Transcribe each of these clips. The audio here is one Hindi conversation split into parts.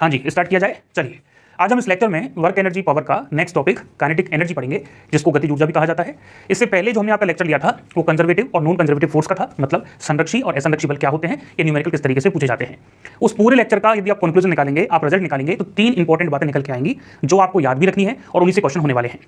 हाँ जी, स्टार्ट किया जाए। चलिए, आज हम इस लेक्चर में वर्क एनर्जी पावर का नेक्स्ट टॉपिक काइनेटिक एनर्जी पढ़ेंगे, जिसको गतिज ऊर्जा भी कहा जाता है। इससे पहले जो हमने आपका लेक्चर लिया था वो कंजर्वेटिव और नॉन कंजर्वेटिव फोर्स का था, मतलब संरक्षी और असंरक्षी बल क्या होते हैं, ये न्यूमेरिकल किस तरीके से पूछे जाते हैं। उस पूरे लेक्चर का यदि आप कंक्लूजन निकालेंगे, आप रिजल्ट निकालेंगे, तो 3 इंपॉर्टेंट बातें निकल के आएंगी जो आपको याद भी रखनी है और उन्हीं से क्वेश्चन होने वाले हैं।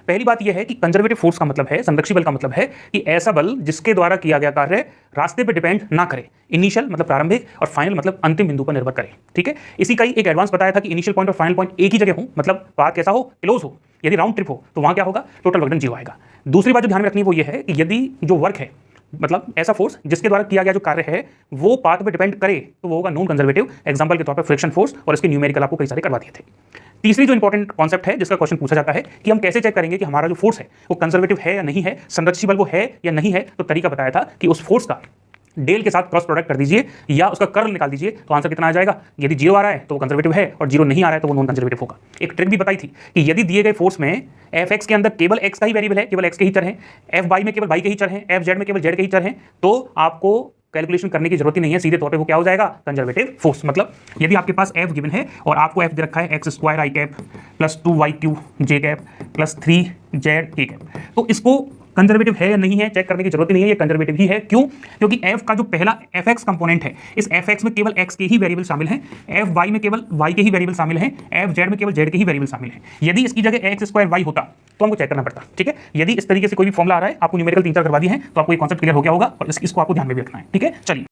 पहली बात यह है कि कंजर्वेटिव फोर्स का मतलब है, संरक्षी बल का मतलब है कि ऐसा बल जिसके द्वारा किया गया कार्य रास्ते पे डिपेंड ना करे, इनिशियल मतलब प्रारंभिक और फाइनल मतलब अंतिम बिंदु पर निर्भर करे। ठीक है, इसी का ही एक एडवांस बताया था कि इनिशियल पॉइंट और फाइनल पॉइंट एक ही जगह हो, मतलब पाथ कैसा हो, क्लोज हो। यदि राउंड ट्रिप हो तो वहां क्या होगा, टोटल वर्क डन 0 आएगा। दूसरी बात जो ध्यान में रखनी है वो ये है कि यदि जो वर्क है, मतलब ऐसा फोर्स जिसके द्वारा किया गया जो कार्य है वो पाथ पे डिपेंड करे, तो वो होगा नॉन कंजर्वेटिव। एग्जांपल के तौर पर फ्रिक्शन फोर्स, और इसके न्यूमेरिकल आपको कई सारे करवा दिए थे। तीसरी जो इंपॉर्टेंट कॉन्सेप्ट है जिसका क्वेश्चन पूछा जाता है कि हम कैसे चेक करेंगे कि हमारा जो फोर्स है वो कंजर्वेटिव है या नहीं है, संरक्षी बल वो है या नहीं है। तो तरीका बताया था कि उस फोर्स का डेल के साथ क्रॉस प्रोडक्ट कर दीजिए या उसका कर्ल निकाल दीजिए, तो आंसर कितना आ जाएगा। यदि 0 आ रहा है तो वो कंजर्वेटिव है, और 0 नहीं आ रहा है तो वो नॉन कंजर्वेटिव होगा। एक ट्रिक भी बताई थी कि यदि दिए गए फोर्स में एफ एक्स के अंदर केवल एक्स का ही वेरिएबल है, केवल एक्स के ही चर हैं, एफ वाई में केवल वाई के ही चर हैं, एफ जेड में केवल जेड के ही चर हैं, तो आपको कैलकुलेशन करने की जरूरत ही नहीं है, सीधे तौर पे वो क्या हो जाएगा, कंजर्वेटिव फोर्स। मतलब यदि आपके पास एफ गिवन है और आपको एफ दे रखा है एक्स स्क्वायर आई कैप प्लस 2y क्यू जे कैप प्लस 3z के कैप, तो इसको कंजर्वेटिव है या नहीं है चेक करने की जरूरत ही नहीं है, ये कंजर्वेटिव ही है। क्यों? क्योंकि f का जो पहला fx कंपोनेंट है, इस fx में केवल x के ही वेरिएबल शामिल हैं, fy में केवल y के ही वेरिएबल शामिल हैं, fz में केवल z के ही वेरिएबल शामिल हैं। यदि इसकी जगह x स्क्वायर y होता तो हमको चेक करना पड़ता। ठीक है, यदि इस तरीके से कोई भी फॉर्मूला आ रहा है, आपको न्यूमेरिकल 3-4 करवा दिए हैं, तो आपको ये कॉन्सेप्ट क्लियर हो गया होगा, और इसको आपको ध्यान में भी रखना है। ठीक है, चलिए।